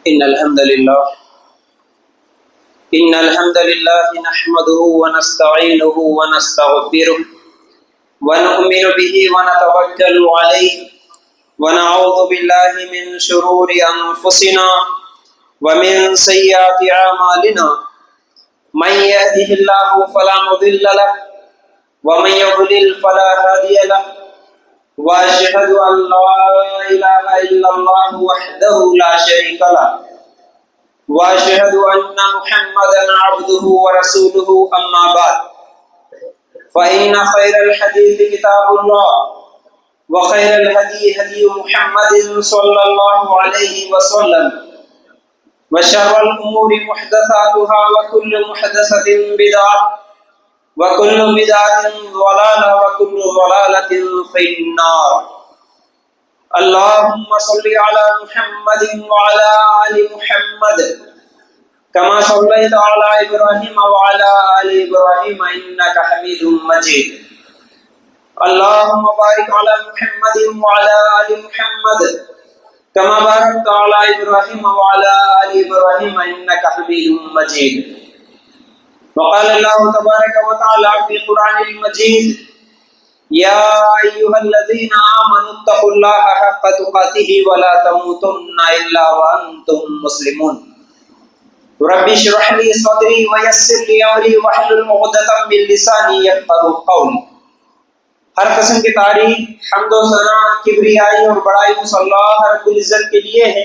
إن الحمد لله نحمده ونستعينه ونستغفره ونؤمن به ونتوكل عليه ونعوذ بالله من شرور أنفسنا ومن سيئات أعمالنا من يهده الله فلا مضل له ومن يضلل فلا هادي له وأشهد أن لا إله إلا الله وحده لا شريك له وأشهد أن محمدا عبده ورسوله أما بعد فإن خير الحديث كتاب الله وخير الهدي هدي محمد صلى الله عليه وسلم وشر الأمور محدثاتها وكل محدثة بدعة وكل بدعة ضلالة وكل ضلالة في النار. اللهم صل على محمد وعلى آل محمد كما صليت على إبراهيم وعلى آل إبراهيم إنك حميد مجيد. اللهم بارك على محمد وعلى آل محمد كما باركت على إبراهيم وعلى آل إبراهيم إنك حميد مجيد. وقال الله تبارك وتعالى في القرآن المجيد: يا أيها الذين آمنوا اتقوا الله حق تقاته ولا تموتن إلا وأنتم مسلمون. رب اشرح لي صدري ويسر لي أمري واحلل عقدة من لساني يفقهوا قولي. ہر قسم کی تعریف، حمد و ثنا، کبریائی اور بڑائی اس اللہ رب العزت کے لیے ہے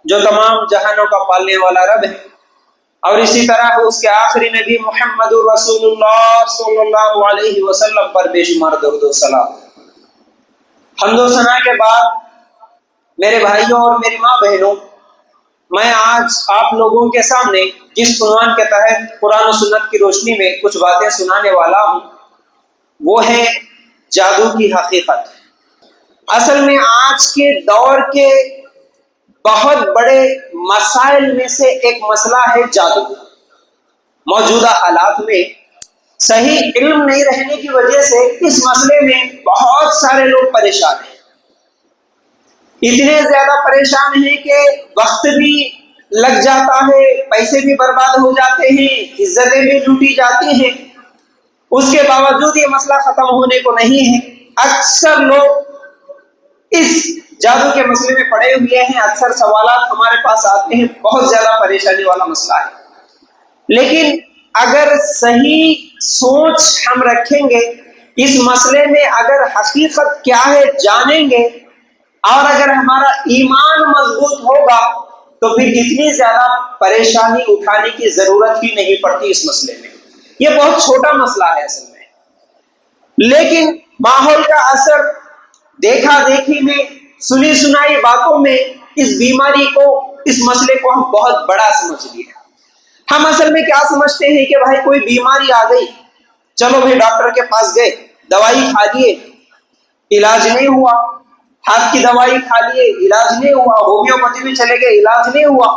جو تمام جہانوں کا پالنے والا رب ہے، اور اسی طرح اس کے آخری نبی محمد رسول اللہ صلی اللہ علیہ وسلم پر بے شمار درود و سلام. حمد و ثنا کے بعد میرے بھائیوں اور میری ماں بہنوں، میں آج آپ لوگوں کے سامنے جس عنوان کے تحت قرآن و سنت کی روشنی میں کچھ باتیں سنانے والا ہوں وہ ہے جادو کی حقیقت. اصل میں آج کے دور کے بہت بڑے مسائل میں سے ایک مسئلہ ہے جادو. موجودہ حالات میں صحیح علم نہیں رہنے کی وجہ سے اس مسئلے میں بہت سارے لوگ پریشان ہیں. اتنے زیادہ پریشان ہیں کہ وقت بھی لگ جاتا ہے، پیسے بھی برباد ہو جاتے ہیں، عزتیں بھی لوٹی جاتی ہیں. اس کے باوجود یہ مسئلہ ختم ہونے کو نہیں ہے. اکثر لوگ اس جادو کے مسئلے میں پڑے ہوئے ہیں. اکثر سوالات ہمارے پاس آتے ہیں، بہت زیادہ پریشانی والا مسئلہ ہے. لیکن اگر صحیح سوچ ہم رکھیں گے اس مسئلے میں، اگر حقیقت کیا ہے جانیں گے، اور اگر ہمارا ایمان مضبوط ہوگا تو پھر اتنی زیادہ پریشانی اٹھانے کی ضرورت ہی نہیں پڑتی اس مسئلے میں. یہ بہت چھوٹا مسئلہ ہے اصل میں، لیکن ماحول کا اثر، دیکھا دیکھی میں، سنی سنائی باتوں میں اس بیماری کو، اس مسئلے کو ہم بہت بڑا سمجھ لیے. ہم اصل میں کیا سمجھتے ہیں کہ بھائی کوئی بیماری آ گئی، چلو بھائی ڈاکٹر کے پاس گئے، دوائی کھا لیے، علاج نہیں ہوا. ہاتھ کی دوائی کھا لیے، علاج نہیں ہوا. ہومیوپیتھی میں چلے گئے، علاج نہیں ہوا.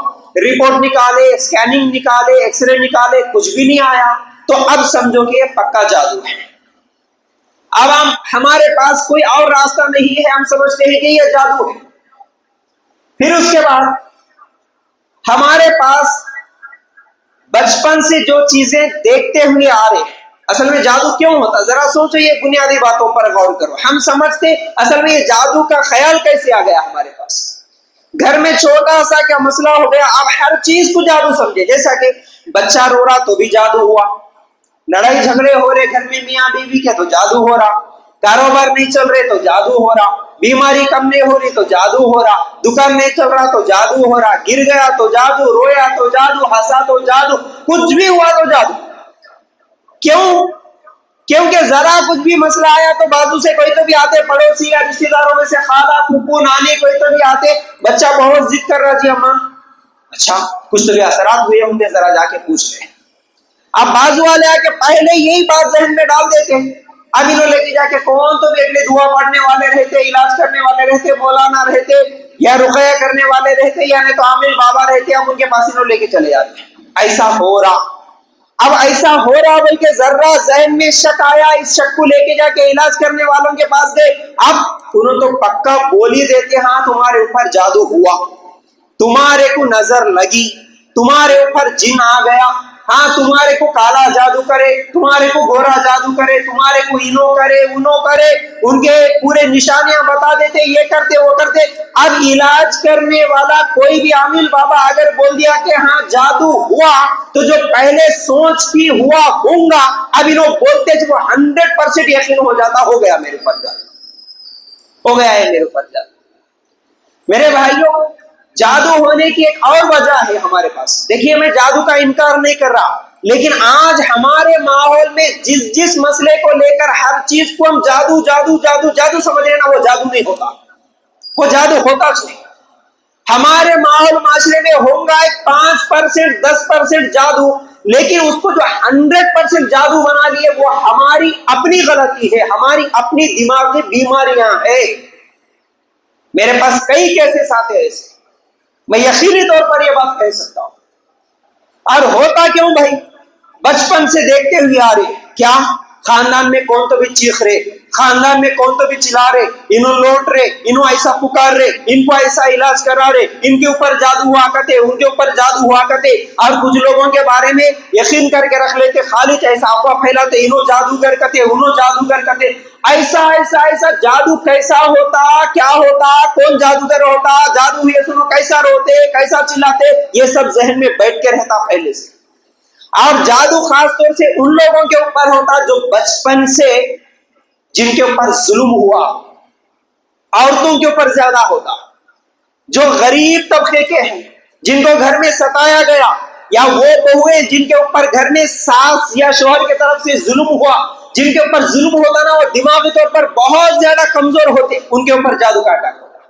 رپورٹ نکالے، اسکیننگ نکالے، ایکس رے نکالے، کچھ بھی نہیں آیا. تو اب سمجھو کہ یہ پکا جادو ہے. اب ہمارے پاس کوئی اور راستہ نہیں ہے، ہم سمجھتے ہیں کہ یہ جادو ہے. پھر اس کے بعد ہمارے پاس بچپن سے جو چیزیں دیکھتے ہوئے آ رہے ہیں، اصل میں جادو کیوں ہوتا؟ ذرا سوچو، یہ بنیادی باتوں پر غور کرو. ہم سمجھتے اصل میں یہ جادو کا خیال کیسے آ گیا ہمارے پاس؟ گھر میں چھوٹا سا کیا مسئلہ ہو گیا، آپ ہر چیز کو جادو سمجھے. جیسا کہ بچہ رو رہا تو بھی جادو ہوا، لڑائی جھگڑے ہو رہے گھر میں میاں بیوی کے تو جادو ہو رہا، کاروبار نہیں چل رہے تو جادو ہو رہا، بیماری کم نہیں ہو رہی تو جادو ہو رہا، دکان نہیں چل رہا تو جادو ہو رہا، گر گیا تو جادو، رویا تو جادو، ہنسا تو جادو، کچھ بھی ہوا تو جادو. کیوں؟ کیونکہ ذرا کچھ بھی مسئلہ آیا تو بازو سے کوئی تو بھی آتے، پڑوسی یا رشتے داروں میں سے خالہ پھوپھو نانی کوئی تو بھی آتے. بچہ بہت ضد کر رہا، جی اماں اچھا کچھ تو بھی اثرات ہوئے ہوں گے، ذرا جا کے پوچھ لیں. اب بازو والے آ کے پہلے یہی بات ذہن میں ڈال دیتے ہیں. اب انہوں لے کے جا کے کون تو بھی اگلے دعا پڑھنے والے رہتے، علاج کرنے والے رہتے، مولانا رہتے یا رقیہ کرنے والے رہتے، یا نہیں تو عامل بابا رہتے. اب ان کے پاس انہوں لے کے چلے جاتے ہیں. ایسا ہو رہا، اب ایسا ہو رہا، بلکہ ذرہ ذہن میں شک آیا، اس شک کو لے کے جا کے علاج کرنے والوں کے پاس گئے. اب انہوں تو پکا بول ہی دیتے ہاں تمہارے اوپر جادو ہوا. تمہارے کو نظر لگی، تمہارے اوپر جن آ گیا، ہاں تمہارے کو کالا جادو کرے، تمہارے کو گورا جادو کرے، تمہارے کو انو کرے انو کرے، ان کے پورے نشانیاں بتا دیتے، یہ کرتے وہ کرتے۔ اب علاج کرنے والا کوئی بھی عامل بابا اگر بول دیا کہ ہاں جادو ہوا، تو جو پہلے سوچ کی ہوا ہوں گا، اب انہوں بولتے وہ 100% یقین ہو جاتا، ہو گیا میرے اوپر جادو، ہو گیا ہے میرے اوپر جادو۔ میرے بھائیوں، جادو ہونے کی ایک اور وجہ ہے ہمارے پاس۔ دیکھیے میں جادو کا انکار نہیں کر رہا، لیکن آج ہمارے ماحول میں جس مسئلے کو لے کر ہر چیز کو ہم جادو جادو جادو جادو سمجھ رہے نا، وہ جادو نہیں ہوتا، وہ جادو ہوتا نہیں۔ ہمارے ماحول معاشرے میں ہوگا ایک 5% 10% جادو، لیکن اس کو جو 100% جادو بنا لیے وہ ہماری اپنی غلطی ہے، ہماری اپنی دماغی بیماریاں ہیں۔ میرے پاس کئی کیسز آتے ہیں ایسے، میں یقینی طور پر یہ بات کہہ سکتا ہوں۔ اور ہوتا کیوں بھائی؟ بچپن سے دیکھتے ہوئے آ رہے، کیا خاندان میں کون تو بھی چیخ رہے، خاندان میں کون تو بھی چلا رہے، انہوں لوٹ رہے، انہوں ایسا پکار رہے، ان کو ایسا علاج کرا رہے، ان کے اوپر جادو ہوا کرتے، ان کے اوپر جادو ہوا کرتے۔ اور کچھ لوگوں کے بارے میں یقین کر کے رکھ لیتے، خالص ایسا افواہ پھیلاتے، انہوں جادوگر کرتے، انہوں جادوگر کرتے۔ ایسا ایسا ایسا جادو کیسا ہوتا، کیا ہوتا، کون جادوگر ہوتا، جادو ہوئے سنو کیسا روتے، کیسا چلاتے، یہ سب ذہن میں بیٹھ کے رہتا پہلے سے۔ اور جادو خاص طور سے ان لوگوں کے اوپر ہوتا جو بچپن سے جن کے اوپر ظلم ہوا، عورتوں کے اوپر زیادہ ہوتا، جو غریب طبقے کے ہیں، جن کو گھر میں ستایا گیا، یا وہ بہویں جن کے اوپر گھر میں ساس یا شوہر کی طرف سے ظلم ہوا، جن کے اوپر ظلم ہوتا نا، وہ دماغی طور پر بہت زیادہ کمزور ہوتے، ان کے اوپر جادو کا اٹیک ہوتا،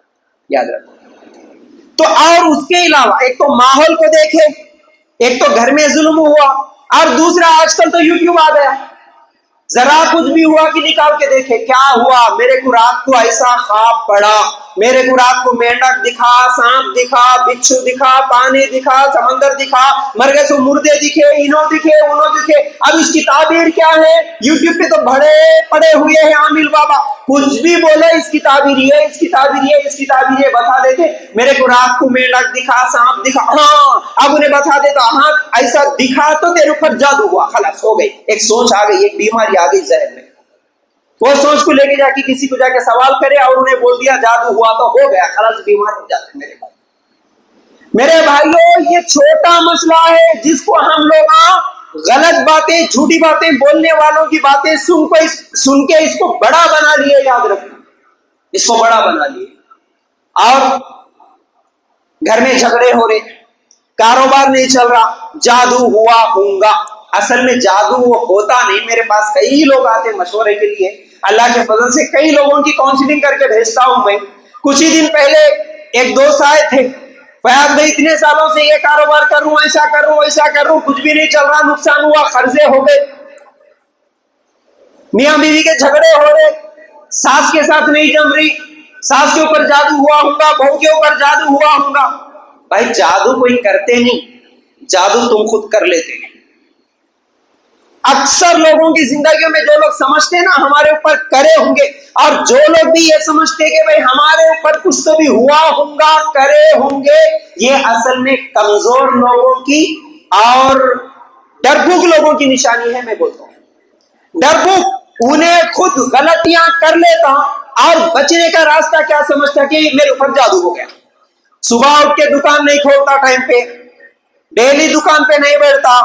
یاد رکھو۔ تو اور اس کے علاوہ ایک تو ماحول کو دیکھے، ایک تو گھر میں ظلم ہوا، اور دوسرا آج کل تو یوٹیوب آ گیا، ذرا کچھ بھی ہوا کہ نکال کے دیکھے کیا ہوا، میرے کو رات کو ایسا خواب پڑا، میرے کو رات کو مینڈک دکھا، سانپ دکھا، بچھو دکھا، پانی دکھا، سمندر دکھا، مرغے سے مردے دکھے، انہوں دکھے انہوں دکھے۔ اب اس کی تعبیر کیا ہے؟ یوٹیوب پہ تو بڑے پڑے ہوئے ہیں عامل بابا، کچھ بھی بولے اس کی تعبیر یہ، اس کی تعبیر یہ، اس کی تعبیر یہ بتا دیتے۔ میرے کو رات کو مینڈک دکھا، سانپ دکھا، ہاں اب انہیں بتا دیتا، ہاں ایسا دکھا تو تیرے اوپر جادو ہوا، خلاص ہو گئی، ایک سوچ آ گئی، ایک بیماری آ گئی ذہن میں۔ وہ سوچ کو لے کے جا کے کسی کو جا کے سوال کرے اور انہیں بول دیا جادو ہوا تو ہو گیا، خلاص بیمار ہو جاتے میرے بھائی۔ میرے بھائیوں، یہ چھوٹا مسئلہ ہے جس کو ہم لوگ غلط باتیں، جھوٹی باتیں، بولنے والوں کی باتیں سن کے اس کو بڑا بنا لیے، یاد رکھنا، اس کو بڑا بنا لیے۔ اور گھر میں جھگڑے ہو رہے، کاروبار نہیں چل رہا، جادو ہوا ہوں گا۔ اصل میں جادو وہ ہوتا نہیں، میرے پاس کئی لوگ آتے مشورے کے لیے، اللہ کے فضل سے کئی لوگوں کی کاؤنسلنگ کر کے بھیجتا ہوں میں۔ کچھ ہی دن پہلے ایک دوست آئے تھے، فیاض بھائی اتنے سالوں سے یہ کاروبار کر رہا ہوں، ایسا کر رہا ہوں، ایسا کر رہا ہوں، کچھ بھی نہیں چل رہا، نقصان ہوا، قرضے ہو گئے، میاں بیوی کے جھگڑے ہو رہے، ساس کے ساتھ نہیں جم رہی، ساس کے اوپر جادو ہوا ہوں گا، بہو کے اوپر جادو ہوا ہوں گا۔ بھائی جادو کوئی کرتے نہیں، جادو تم خود کر لیتے ہیں۔ اکثر لوگوں کی زندگیوں میں جو لوگ سمجھتے ہیں نا ہمارے اوپر کرے ہوں گے، اور جو لوگ بھی یہ سمجھتے کہ بھائی ہمارے اوپر کچھ تو بھی ہوا ہوں گا، کرے ہوں گے، یہ اصل میں کمزور لوگوں کی اور ڈرپوک لوگوں کی نشانی ہے۔ میں بولتا ہوں ڈرپوک انہیں خود غلطیاں کر لیتا اور بچنے کا راستہ کیا سمجھتا کہ میرے اوپر جادو ہو گیا، صبح اٹھ کے دکان نہیں کھولتا ٹائم پہ، ڈیلی دکان پہ نہیں بیٹھتا،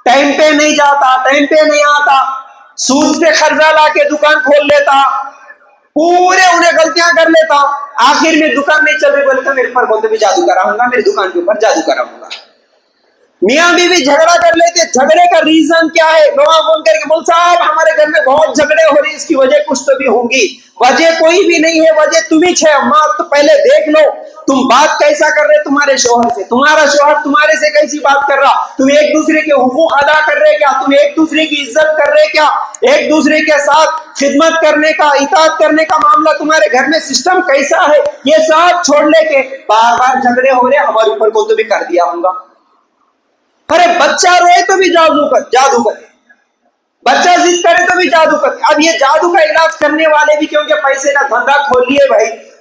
ٹائم پہ نہیں جاتا، ٹائم پہ نہیں آتا، سود سے قرضہ لا کے دکان کھول لیتا، پورے انہیں غلطیاں کر لیتا، آخر میں دکان نہیں چل رہی، بولتا میرے پر بولتے بھی جادو کرا ہوں گا، میری دکان کے اوپر جادو کرا ہوں گا۔ میاں بیوی جھگڑا کر لیتے، جھگڑے کا ریزن کیا ہے؟ لوگ فون کر کے بول صاحب ہمارے گھر میں بہت جھگڑے ہو رہی، اس کی وجہ کچھ تو بھی ہوں گی۔ وجہ کوئی بھی نہیں ہے، وجہ تم ہی ہے، ماں تو پہلے دیکھ لو تم بات کیسا کر رہے تمہارے شوہر سے، تمہارا شوہر تمہارے سے کیسی بات کر رہا، تم ایک دوسرے کے حقوق ادا کر رہے کیا، تم ایک دوسرے کی عزت کر رہے کیا، ایک دوسرے کے ساتھ خدمت کرنے کا، اطاعت کرنے کا معاملہ تمہارے گھر میں سسٹم کیسا ہے، یہ سب چھوڑ لے کے بار بار جھگڑے ہو رہے ہمارے اوپر کو تو بھی کر دیا ہوں گا۔ ارے بچہ روئے تو بھی جادو کرے، بچہ ضد کرے تو بھی جادو کرے۔ اب یہ جادو کا علاج کرنے والے بھی کیونکہ پیسے کا دھندا کھول لیے بھائی،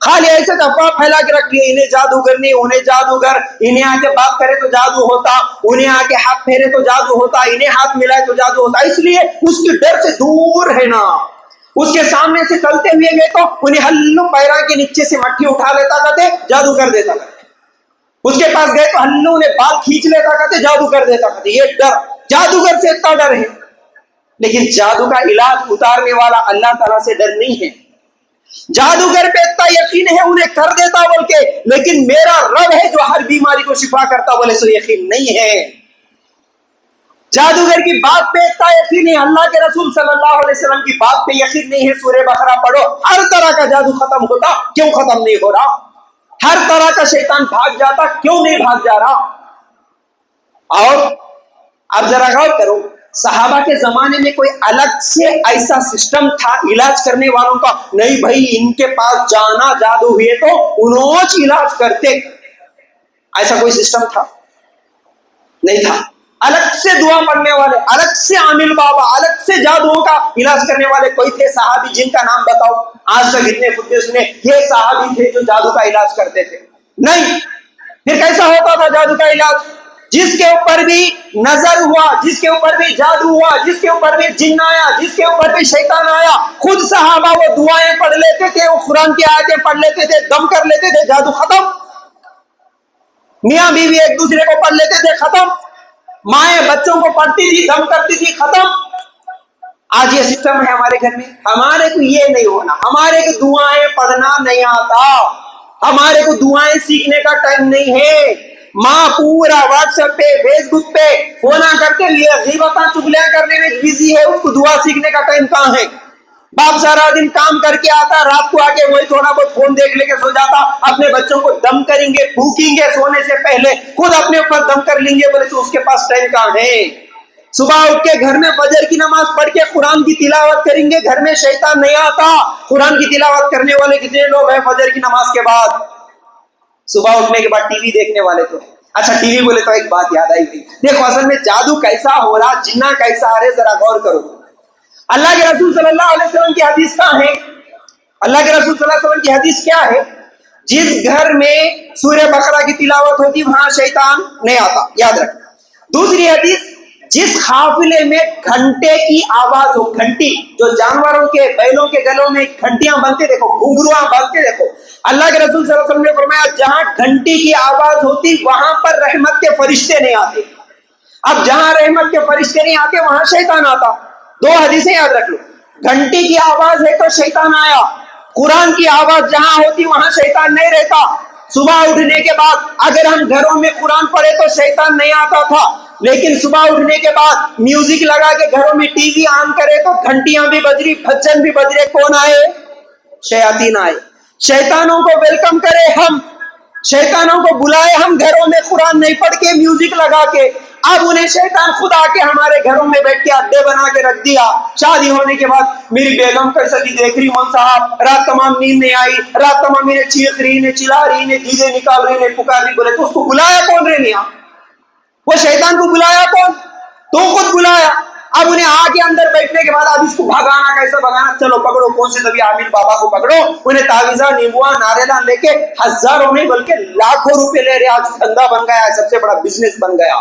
خالی ایسے افواہ پھیلا کے رکھ لیے، انہیں جادوگر نہیں، انہیں جادوگر، انہیں آ کے بات کرے تو جادو ہوتا، انہیں آ کے ہاتھ پھیرے تو جادو ہوتا، انہیں ہاتھ ملائے تو جادو ہوتا. اس لیے اس کی ڈر سے دور ہے نا. اس کے سامنے سے چلتے ہوئے گئے تو انہیں ہلو پیرا کے نیچے سے مٹی اٹھا لیتا کہتے جادو کر دیتا کہتے. اس کے پاس گئے تو ہلو نے بال کھینچ لیتا کہتے جادو کر دیتا کہتے. یہ ڈر، جادوگر سے اتنا ڈر ہے. لیکن جادو کا علاج اتارنے والا اللہ تعالیٰ سے ڈر نہیں ہے. جادوگر پہ اتنا یقین ہے انہیں کر دیتا بول کے، لیکن میرا رب ہے جو ہر بیماری کو شفا کرتا بولے سو یقین نہیں ہے. جادوگر کی بات پہ اتنا یقین ہے، اللہ کے رسول صلی اللہ علیہ وسلم کی بات پہ یقین نہیں ہے. سورہ بقرہ پڑھو، ہر طرح کا جادو ختم ہوتا، کیوں ختم نہیں ہو رہا؟ ہر طرح کا شیطان بھاگ جاتا، کیوں نہیں بھاگ جا رہا؟ اور اب ذرا غور کرو، صحابہ کے زمانے میں کوئی الگ سے ایسا سسٹم تھا علاج کرنے والوں کا؟ نہیں بھائی، ان کے پاس جانا جادو ہوئے تو انہوں علاج کرتے. ایسا کوئی سسٹم تھا؟ نہیں تھا. الگ سے دعا پڑھنے والے، الگ سے عامل بابا، الگ سے جادوؤں کا علاج کرنے والے کوئی تھے صحابی جن کا نام بتاؤ؟ آج تک اتنے خطبے سنے یہ صحابی تھے جو جادو کا علاج کرتے تھے؟ نہیں. پھر کیسا ہوتا تھا جادو کا علاج؟ جس کے اوپر بھی نظر ہوا، جس کے اوپر بھی جادو ہوا، جس کے اوپر بھی جن آیا، جس کے اوپر بھی شیطان آیا، خود صحابہ وہ دعائیں پڑھ لیتے تھے، وہ قرآن کی آیتیں پڑھ لیتے تھے، دم کر لیتے تھے، جادو ختم. میاں بیوی ایک دوسرے کو پڑھ لیتے تھے، ختم. مائیں بچوں کو پڑھتی تھی، دم کرتی تھی، ختم. آج یہ سسٹم ہے ہمارے گھر میں. ہمارے کو یہ نہیں ہونا، ہمارے کو دعائیں پڑھنا نہیں آتا، ہمارے کو دعائیں سیکھنے کا ٹائم نہیں ہے. ماں پورا واٹس ایپ پہ، فیس بک پہ فونا کرتے لیے غیبتاں چغلیاں کرنے میں بزی ہے، اس کو دعا سیکھنے کا ٹائم کہاں ہے؟ باپ سارا دن کام کر کے آتا، رات کو آ کے وہی تھوڑا بہت فون دیکھ لے کے سو جاتا. اپنے بچوں کو دم کریں گے، پھونکیں گے سونے سے پہلے، خود اپنے اوپر دم کر لیں گے بولے تو اس کے پاس ٹائم کہاں ہے؟ صبح اٹھ کے گھر میں فجر کی نماز پڑھ کے قرآن کی تلاوت کریں گے، گھر میں شیطان نہیں آتا. قرآن کی تلاوت کرنے والے کتنے لوگ ہیں فجر کی نماز کے بعد؟ صبح اٹھنے کے بعد ٹی وی دیکھنے والے تو. اچھا ٹی وی بولے تو ایک بات یاد آئی گئی، دیکھو اصل میں جادو کیسا ہو رہا، جنہ کیسا آ رہے، ذرا غور کرو. اللہ کے رسول صلی اللہ علیہ وسلم کی حدیث کہاں ہے؟ اللہ کے رسول صلی اللہ علیہ وسلم کی حدیث کیا ہے؟ جس گھر میں سورہ بقرہ کی تلاوت ہوتی وہاں شیطان نہیں آتا، یاد رکھ. دوسری حدیث، جس قافلے میں گھنٹے کی آواز ہو، گھنٹی جو جانوروں کے بیلوں کے گلوں میں گھنٹیاں بنتے دیکھو، گھنگرواں بنتے دیکھو، اللہ کے رسول صلی اللہ علیہ وسلم نے فرمایا جہاں گھنٹی کی آواز ہوتی وہاں پر رحمت کے فرشتے نہیں آتے. اب جہاں رحمت کے فرشتے نہیں آتے وہاں شیطان آتا. دو حدیثیں یاد رکھ لو، گھنٹی کی آواز ہے تو شیطان آیا، قرآن کی آواز جہاں ہوتی وہاں شیطان نہیں رہتا. صبح اٹھنے کے بعد اگر ہم گھروں میں قرآن پڑھے تو شیطان نہیں آتا تھا، لیکن صبح اٹھنے کے بعد میوزک لگا کے گھروں میں ٹی وی آن کرے تو گھنٹیاں بھی بج رہی، بھجن بھی بج رہے، کون آئے؟ شیاطین آئے. شیطانوں کو ویلکم کرے ہم، شیطانوں کو بلائے ہم گھروں میں قرآن نہیں پڑھ کے میوزک لگا کے. اب انہیں شیطان خود آ کے ہمارے گھروں میں بیٹھ کے اڈے بنا کے رکھ دیا. شادی ہونے کے بعد میری بیگم کیسا کی دیکھ رہی مول صاحب، رات تمام نیند نہیں آئی، رات تمام انہیں چیخ رہی، انہیں چلا رہی، انہیں دیدے نکال رہی، انہیں پکار رہی. بولے تو اس کو بلایا کون رہے میاں؟ وہ شیطان کو بلایا کون؟ تو خود بلایا. اب انہیں آ کے اندر بیٹھنے کے بعد اب اس کو بھگانا، کیسے بھگانا؟ چلو پکڑو کون سے نبی عامل بابا کو پکڑو، انہیں تعویذہ نیبوا ناریلا لے کے ہزاروں نہیں بلکہ لاکھوں روپے لے رہے. آج دھندا بن گیا ہے، سب سے بڑا بزنس بن گیا،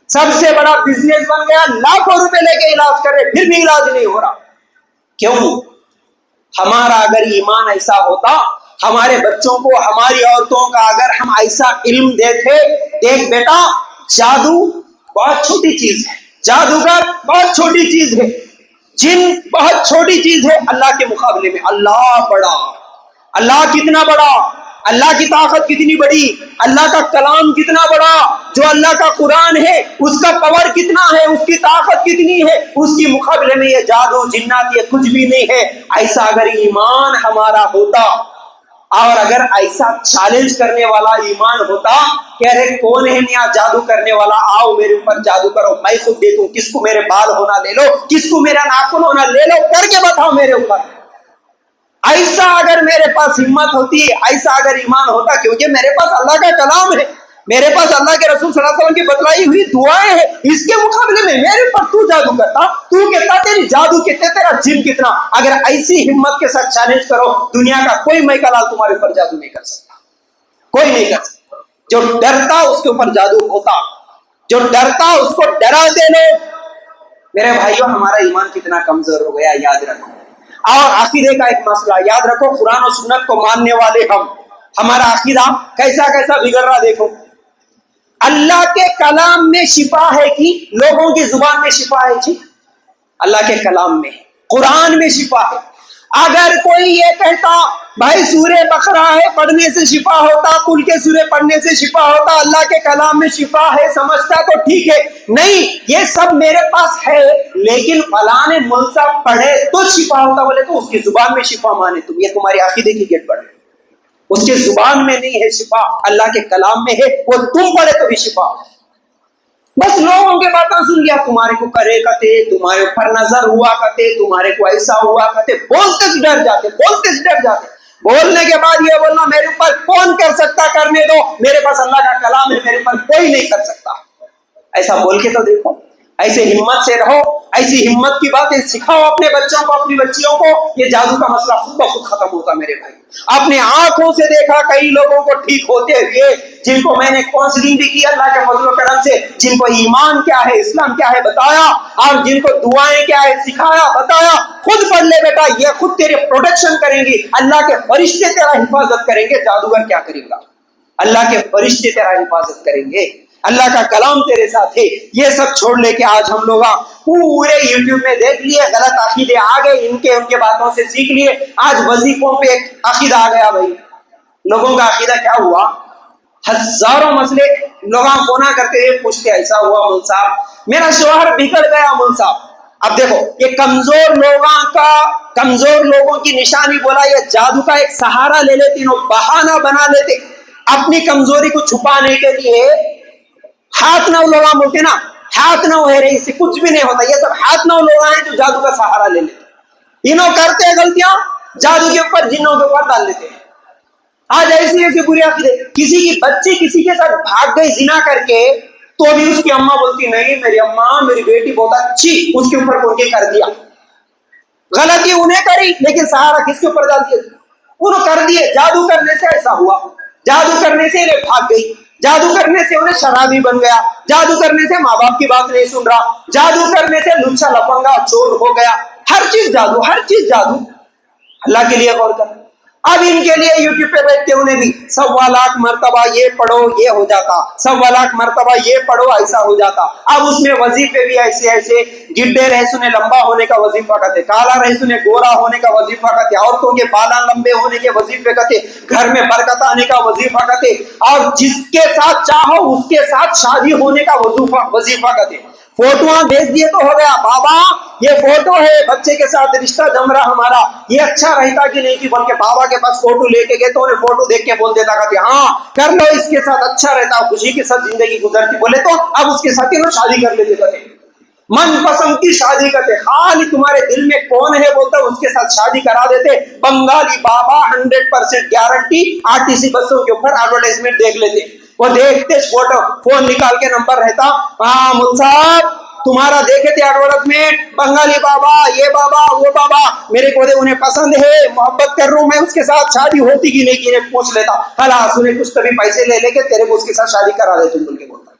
سب سے بڑا بزنس بن گیا. لاکھوں روپے لے کے علاج کر رہے، پھر بھی علاج نہیں ہو رہا. کیوں؟ ہمارا اگر ایمان ایسا ہوتا، ہمارے بچوں کو، ہماری عورتوں کا اگر ہم ایسا علم دیتے، دیکھ بیٹا جادو بہت چھوٹی چیز ہے، جادوگر بہت چھوٹی چیز ہے، جن بہت چھوٹی چیز ہے اللہ کے مقابلے میں. اللہ بڑا، اللہ کتنا بڑا، اللہ کی طاقت کتنی بڑی، اللہ کا کلام کتنا بڑا، جو اللہ کا قرآن ہے اس کا پاور کتنا ہے، اس کی طاقت کتنی ہے، اس کی مقابلے میں یہ جادو جنات یہ کچھ بھی نہیں ہے. ایسا اگر ایمان ہمارا ہوتا اور اگر ایسا چیلنج کرنے والا ایمان ہوتا کہ ارے کون ہے میاں جادو کرنے والا، آؤ میرے اوپر جادو کرو، میں خود دیکھوں کس کو میرے بال ہونا لے لو، کس کو میرا ناخن ہونا لے لو، کر کے بتاؤ میرے اوپر. ایسا اگر میرے پاس ہمت ہوتی، ایسا اگر ایمان ہوتا، کیونکہ میرے پاس اللہ کا کلام ہے، میرے پاس اللہ کے رسول صلی اللہ علیہ وسلم کی بتلائی ہوئی دعائیں ہیں، اس کے مقابلے میں میرے پر تو جادو کرتا، تو کہتا تیری جادو کتنے، تیرا جن کتنا. اگر ایسی ہمت کے ساتھ چیلنج کرو، دنیا کا کوئی مائی لال تمہارے اوپر جادو نہیں کر سکتا، کوئی نہیں کر سکتا. جو ڈرتا اس کے اوپر جادو ہوتا، جو ڈرتا اس کو ڈرا دے لو. میرے بھائیوں ہمارا ایمان کتنا کمزور ہو گیا یاد رکھو. اور عقیدے کا ایک مسئلہ یاد رکھو، قرآن و سنت کو ماننے والے ہمارا عقیدہ کیسا کیسا بگڑ رہا دیکھو. اللہ کے کلام میں شفا ہے کہ لوگوں کی زبان میں شفا ہے جی؟ اللہ کے کلام میں، قرآن میں شفا ہے. اگر کوئی یہ کہتا بھائی سورہ بقرہ ہے پڑھنے سے شفا ہوتا، کل کے سورے پڑھنے سے شفا ہوتا، اللہ کے کلام میں شفا ہے سمجھتا تو ٹھیک ہے. نہیں، یہ سب میرے پاس ہے لیکن فلاں ملک صاحب پڑھے تو شفا ہوتا بولے تو اس کی زبان میں شفا مانے تم، یہ تمہاری عقیدے کی گڑبڑ ہے. اس کے زبان میں نہیں ہے شفا، اللہ کے کلام میں ہے، وہ تم پڑھے تو بھی شفا. بس لوگوں کے باتیں سن لیا، تمہارے کو کرے کتے، تمہارے اوپر نظر ہوا کرتے، تمہارے کو ایسا ہوا کرتے، بولتے سے ڈر جاتے، بولتے سے ڈر جاتے. بولنے کے بعد یہ بولنا میرے اوپر کون کر سکتا، کرنے دو، میرے پاس اللہ کا کلام ہے، میرے اوپر کوئی نہیں کر سکتا. ایسا بول کے تو دیکھو، ایسے ہمت سے رہو، ایسی ہمت کی باتیں سکھاؤ اپنے بچوں کو، اپنی بچیوں کو. یہ جادو کا مسئلہ خود بخود ختم ہوتا میرے بھائی. اپنے آنکھوں سے دیکھا کئی لوگوں کو ٹھیک ہوتے ہوئے، جن کو میں نے کاؤنسلنگ بھی کی اللہ کے فضل و کرم سے، جن کو ایمان کیا ہے، اسلام کیا ہے بتایا، اور جن کو دعائیں کیا ہے سکھایا بتایا. خود پڑھ لے بیٹا، یہ خود تیرے پروٹیکشن کریں گی، اللہ کے فرشتے تیرا حفاظت کریں گے. جادوگر کیا کرے گا؟ اللہ کے فرشتے تیرا حفاظت کریں گے، اللہ کا کلام تیرے ساتھ ہے. یہ سب چھوڑ لے کے آج ہم لوگ پورے یوٹیوب میں دیکھ لیے، غلط عقیدے آ گئے، ان کے باتوں سے سیکھ لیے. آج وظیفوں پہ ایک عقیدہ آ گیا بھائی. لوگوں کا عقیدہ کیا ہوا؟ ہزاروں مسئلے لوگ فونا کرتے ہیں، پوچھتے ایسا ہوا مول صاحب، میرا شوہر بگڑ گیا مول صاحب. اب دیکھو یہ کمزور لوگوں کی نشانی بولا، یہ جادو کا ایک سہارا لے لیتے، بہانہ بنا لیتے اپنی کمزوری کو چھپانے کے لیے. ہاتھ نو لوگ بولتے نا، ہاتھ نو ہے رہی سے کچھ بھی نہیں ہوتا. یہ سب ہاتھ نو لوگ ہیں جو جادو کا سہارا لے لیتے. انہوں کرتے ہیں غلطیاں، جادو کے اوپر جنوں کے اوپر ڈال دیتے ہیں. آج ایسی ایسی بری عقیدے. کسی کی بچی کسی کے ساتھ بھاگ گئی زنا کر کے، تو بھی اس کی اماں بولتی نہیں میری اماں، میری بیٹی بہت اچھی، اس کے اوپر کون کے کر دیا. غلطی انہیں کری لیکن سہارا کس کے اوپر ڈال دیا؟ انہوں کر دیے. جادو کرنے سے ایسا ہوا، جادو کرنے سے انہیں بھاگ گئی، جادو کرنے سے انہیں شرابی بن گیا، جادو کرنے سے ماں باپ کی بات نہیں سن رہا، جادو کرنے سے لچا لپنگا چور ہو گیا. ہر چیز جادو، ہر چیز جادو. اللہ کے لیے غور کر. اب ان کے لیے یوٹیوب پہ بیٹھ کے انہیں بھی 100,000 مرتبہ یہ پڑھو یہ ہو جاتا، 100,000 مرتبہ یہ پڑھو ایسا ہو جاتا. اب اس میں وظیفے بھی ایسے ایسے، گڈے رہ سنے لمبا ہونے کا وظیفہ کہتے، کالا رہ سنے گورا ہونے کا وظیفہ کہتے، عورتوں کے بالا لمبے ہونے کے وظیفے کہتے، گھر میں برکت آنے کا وظیفہ کہتے، اور جس کے ساتھ چاہو اس کے ساتھ شادی ہونے کا وظیفہ کہتے. فوٹوਆਂ بھیج دیے تو ہو گیا، بابا یہ فوٹو ہے بچے کے ساتھ رشتہ جم رہا ہمارا، یہ اچھا رہتا کہ نہیں، کہ بلکہ بابا کے پاس فوٹو لے کے گئے تو انہیں فوٹو دیکھ کے بول دیتا کہ ہاں کر لو اس کے ساتھ، اچھا رہتا، خوشی کے ساتھ زندگی گزرتی. بولے تو اب اس کے ساتھ انہوں شادی کر لیتے تھے، من پسند کی شادی کرتے. خالی تمہارے دل میں کون ہے بولتا اس کے ساتھ شادی کرا دیتے. بنگالی بابا 100% گارنٹی RTC بسوں کے اوپر ایڈورٹائزمنٹ دیکھ لیتے. وہ دیکھتے فوٹو، فون نکال کے نمبر رہتا، ہاں مل صاحب تمہارا دیکھے تھے ایڈورٹائزمنٹ، بنگالی بابا یہ بابا وہ بابا، میرے کو انہیں پسند ہے، محبت کر رہا ہوں میں اس کے ساتھ، شادی ہوتی کہ نہیں کہ پوچھ لیتا. خلاص انہیں کچھ تبھی پیسے لے لے کے تیرے کو اس کے ساتھ شادی کرا دے تم بول کے بولتا.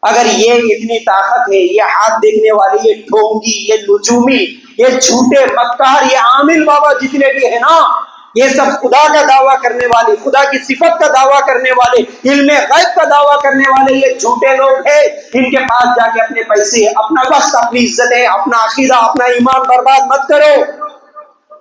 اگر یہ اتنی طاقت ہے، یہ ہاتھ دیکھنے والے، یہ ڈھونگی، یہ نجومی، یہ جھوٹے مکار، یہ عامل بابا جتنے بھی ہیں نا، یہ سب خدا کا دعویٰ کرنے والے، خدا کی صفت کا دعویٰ کرنے والے، علم غیب کا دعویٰ کرنے والے یہ جھوٹے لوگ ہیں. ان کے پاس جا کے اپنے پیسے، اپنا وقت، اپنی عزتیں، اپنا عقیدہ، اپنا ایمان برباد مت کرو.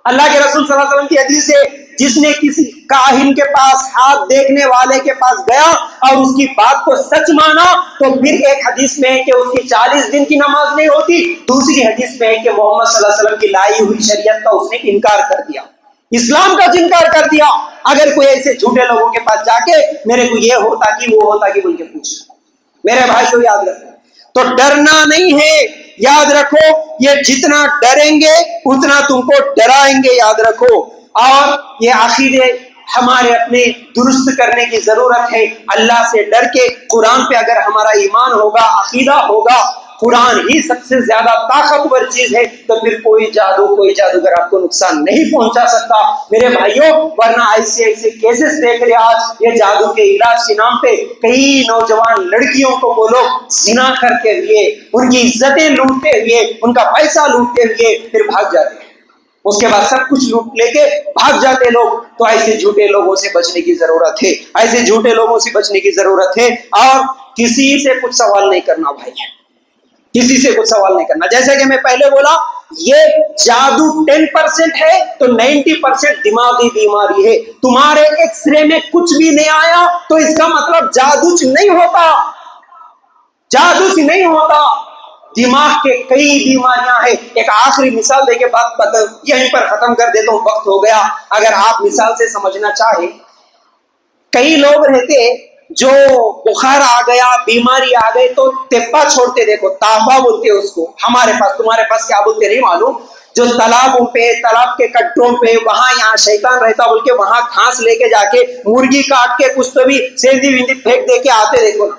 اللہ کے رسول صلی اللہ علیہ وسلم کی حدیث ہے، جس نے کسی کاہن کے پاس، ہاتھ دیکھنے والے کے پاس گیا اور اس کی بات کو سچ مانا، تو پھر ایک حدیث میں ہے کہ اس کی 40 دن کی نماز نہیں ہوتی، دوسری حدیث میں ہے کہ محمد صلی اللہ علیہ وسلم کی لائی ہوئی شریعت کا اس نے انکار کر دیا، اسلام کا انکار کر دیا. اگر کوئی ایسے جھوٹے لوگوں کے پاس جا کے میرے کو یہ ہوتا کہ وہ ہوتا کہ بول کے پوچھنا، میرے بھائی کو یاد رکھو. تو ڈرنا نہیں ہے، یاد رکھو، یہ جتنا ڈریں گے اتنا تم کو ڈرائیں گے، یاد رکھو. اور یہ عقیدے ہمارے اپنے درست کرنے کی ضرورت ہے. اللہ سے ڈر کے قرآن پہ اگر ہمارا ایمان ہوگا، عقیدہ ہوگا، قرآن ہی سب سے زیادہ طاقتور چیز ہے، تو پھر کوئی جادو، کوئی جادوگر آپ کو نقصان نہیں پہنچا سکتا میرے بھائیوں. ورنہ ایسے ایسے کیسز دیکھ رہے آج یہ جادو کے علاج کے نام پہ کئی نوجوان لڑکیوں کو وہ لوگ زنا کرتے ہوئے، ان کی عزتیں لوٹتے ہوئے، ان کا پیسہ لوٹتے ہوئے پھر بھاگ جاتے ہیں. اس کے بعد سب کچھ لوٹ لے کے بھاگ جاتے لوگ. تو ایسے جھوٹے لوگوں سے بچنے کی ضرورت ہے، ایسے جھوٹے لوگوں سے بچنے کی ضرورت ہے. اور کسی سے کچھ سوال نہیں کرنا بھائی، کسی سے کچھ سوال نہیں کرنا. جیسے کہ میں پہلے بولا یہ جادو 10% ہے تو 90% دماغی بیماری ہے. تمہارے ایکس رے میں کچھ بھی نہیں آیا تو اس کا مطلب جادو نہیں ہوتا، جادو نہیں ہوتا. دماغ کے کئی بیماریاں ہیں. ایک آخری مثال دے کے بات یہیں پر ختم کر دیتا ہوں، وقت ہو گیا. اگر آپ مثال سے سمجھنا چاہیں، کئی لوگ رہتے جو بخار آ گیا، بیماری آ گئی تو تپا چھوڑتے، دیکھو تافا بولتے اس کو، ہمارے پاس تمہارے پاس کیا بولتے نہیں معلوم، جو تالابوں پہ، تالاب کے کٹوں پہ وہاں یہاں شیطان رہتا بول کے وہاں گھاس لے کے جا کے مرغی کاٹ کے کچھ تو بھی سیندی ویندی پھینک دے کے آتے، دیکھو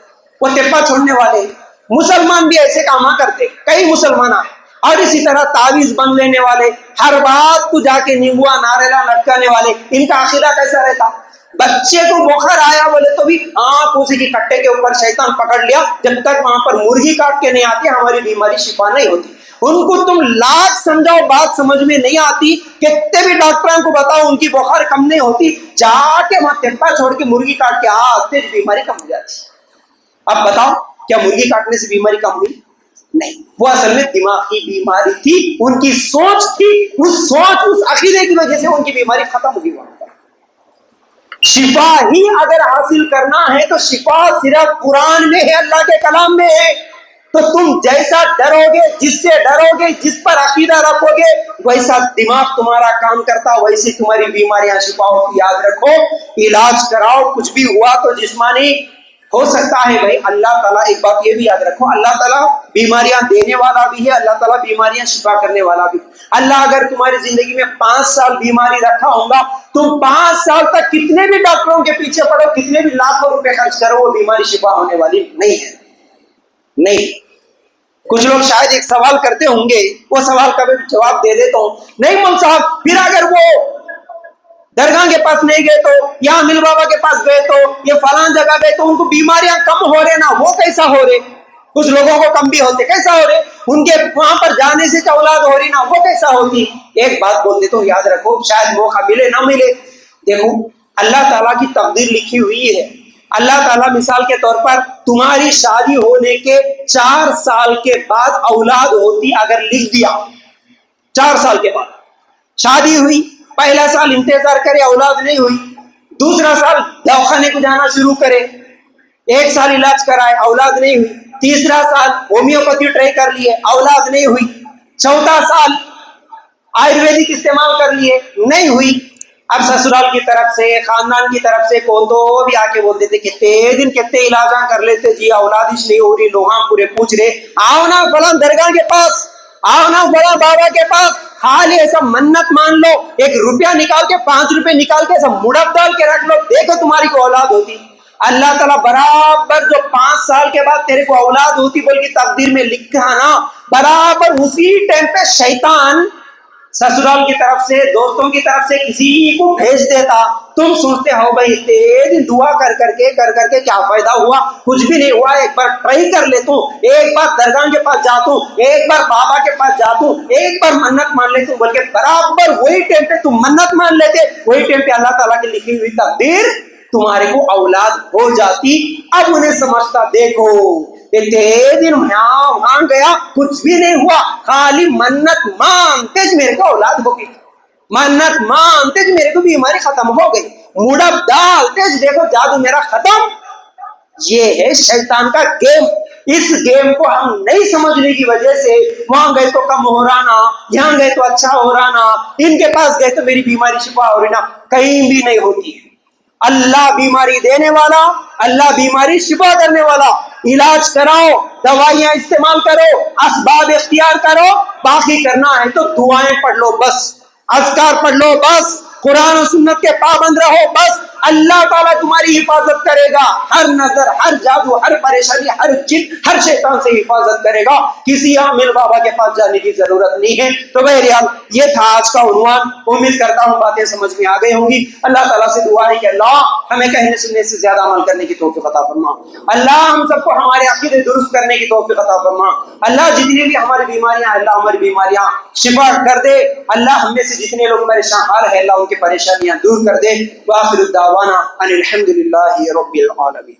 وہ تپا چھوڑنے والے. مسلمان بھی ایسے کام کرتے، کئی مسلمان ہیں. اور اسی طرح تعویذ بند لینے والے، ہر بات کو جا کے نیمبوا ناریلا لٹکانے والے، ان کا عقیدہ کیسا رہتا؟ بچے کو بخار آیا بولے تو بھی اسی کی کٹے کے اوپر شیطان پکڑ لیا، جب تک وہاں پر مرغی کاٹ کے نہیں آتی ہماری بیماری شفا نہیں ہوتی. ان کو تم لاکھ سمجھاؤ بات سمجھ میں نہیں آتی، کتنے بھی ڈاکٹروں کو بتاؤ ان کی بخار کم نہیں ہوتی، جا کے وہاں تپا چھوڑ کے مرغی کاٹ کے آتے بیماری کم ہو جاتی. اب بتاؤ کیا مرغی کاٹنے سے بیماری کم ہوئی؟ نہیں. وہ اصل میں دماغی بیماری تھی، ان کی سوچ تھی، اس سوچ اس عقیدے کی وجہ سے ان کی بیماری ختم ہوئی. شفا ہی اگر حاصل کرنا ہے تو شفا صرف قرآن میں ہے، اللہ کے کلام میں ہے. تو تم جیسا ڈرو گے، جس سے ڈرو گے، جس پر عقیدہ رکھو گے، ویسا دماغ تمہارا کام کرتا، ویسی تمہاری بیماریاں شفا ہوتی. یاد رکھو، علاج کراؤ، کچھ بھی ہوا تو جسمانی ہو سکتا ہے بھائی. اللہ تعالیٰ ایک بات یہ بھی یاد رکھو، اللہ تعالیٰ بیماریاں دینے والا بھی ہے، اللہ تعالیٰ بیماریاں شفا کرنے والا بھی. اللہ اگر تمہاری زندگی میں 5 سال بیماری رکھا ہوگا، تم 5 سال تک کتنے بھی ڈاکٹروں کے پیچھے پڑو، کتنے بھی لاکھوں روپے خرچ کرو، وہ بیماری شفا ہونے والی نہیں ہے. نہیں. کچھ لوگ شاید ایک سوال کرتے ہوں گے، وہ سوال کا بھی جواب دے دیتا ہوں. نہیں مول صاحب، پھر اگر وہ درگاہ کے پاس نہیں گئے تو، یا مل بابا کے پاس گئے تو، یہ فلان جگہ گئے تو ان کو بیماریاں کم ہو رہے نا، وہ کیسا ہو رہے؟ کچھ لوگوں کو کم بھی ہوتے، کیسا ہو رہے؟ ان کے وہاں پر جانے سے اولاد ہو رہی نا، وہ کیسا ہوتی؟ ایک بات بول دیتا ہوں، یاد رکھو، شاید موقع ملے نہ ملے. دیکھو اللہ تعالیٰ کی تقدیر لکھی ہوئی ہے. اللہ تعالیٰ مثال کے طور پر تمہاری شادی ہونے کے 4 سال کے بعد اولاد ہوتی اگر لکھ دیا، 4 سال کے بعد شادی ہوئی، پہلا سال انتظار کرے اولاد نہیں ہوئی، دوسرا سال دواخانے کو جانا شروع کرے، 1 سال علاج کرائے اولاد نہیں ہوئی، تیسرا سال ہومیوپیتھی ٹرائی کر لیے اولاد نہیں ہوئی، چوتھا سال آیورویدک استعمال کر لیے نہیں ہوئی. اب سسرال کی طرف سے، خاندان کی طرف سے کون تو بھی آ کے بول دیتے کتنے دن کتنے علاجاں کر لیتے جی، اولادش نہیں ہو رہی. لوگ پورے پوچھ رہے، آؤ نا فلاں درگاہ کے پاس، آؤ نا فلاں بابا کے پاس، خالی ایسا منت مان لو، 1 روپیہ نکال کے 5 روپے نکال کے ایسا مڑپ ڈال کے رکھ لو، دیکھو تمہاری کو اولاد ہوتی. اللہ تعالیٰ برابر جو 5 سال کے بعد تیرے کو اولاد ہوتی بول کی تقدیر میں لکھا نا، برابر اسی ٹائم پہ شیطان سسرال کی طرف سے، دوستوں کی طرف سے کسی کو بھیج دیتا. تم سوچتے ہو بھائی تیز دعا کر کر کے کیا فائدہ ہوا؟ کچھ بھی نہیں ہوا. ایک بار ٹرائی کر لیتا ہوں، ایک بار درگاہ کے پاس جاتا ہوں، ایک بار بابا کے پاس جاتا ہوں، ایک بار منت مان لیتا ہوں، بلکہ برابر وہی ٹائم پہ تم منت مان لیتے، وہی ٹائم پہ اللہ تعالیٰ کی لکھی ہوئی تقدیر تمہارے کو اولاد ہو جاتی. اب انہیں سمجھتا، دیکھو دن وہاں گیا، کچھ بھی نہیں ہوا، خالی منت مانتے میرے کو اولاد ہو گئی، منت مانتے میرے کو بیماری ختم ہو گئی، مڑپ ڈالتے دیکھو جادو میرا ختم. یہ ہے شیطان کا گیم. اس گیم کو ہم نہیں سمجھنے کی وجہ سے وہاں گئے تو کم ہو رہا نا، یہاں گئے تو اچھا ہو رہا نا، ان کے پاس گئے تو میری بیماری شفا ہو رہی نا، کہیں بھی نہیں ہوتی. اللہ بیماری دینے والا، اللہ بیماری شفا کرنے والا. علاج کراؤ، دوائیاں استعمال کرو، اسباب اختیار کرو، باقی کرنا ہے تو دعائیں پڑھ لو بس، اذکار پڑھ لو بس، قرآن و سنت کے پابند رہو، بس اللہ تعالیٰ تمہاری حفاظت کرے گا، ہر نظر، ہر جادو، ہر پریشانی، ہر جن، ہر شیطان سے حفاظت کرے گا، کسی عامل بابا کے پاس جانے کی ضرورت نہیں ہے۔ تو بہرحال یہ تھا آج کا عنوان، امید کرتا ہوں باتیں سمجھ میں آ گئی ہوں گی۔ اللہ تعالیٰ سے دعا ہے کہ اللہ ہمیں کہنے سننے سے زیادہ عمل کرنے کی توفیق عطا فرما، اللہ ہم سب کو ہمارے عقیدے درست کرنے کی توفیق عطا فرما، اللہ جتنی بھی ہماری بیماریاں، اللہ ہماری بیماریاں شفا کر دے، اللہ ہم میں سے جتنے لوگ پریشان حال ہے اللہ ان کی پریشانیاں دور کر دے۔ وآخر الدعوانا ان الحمد للہ رب العالمین۔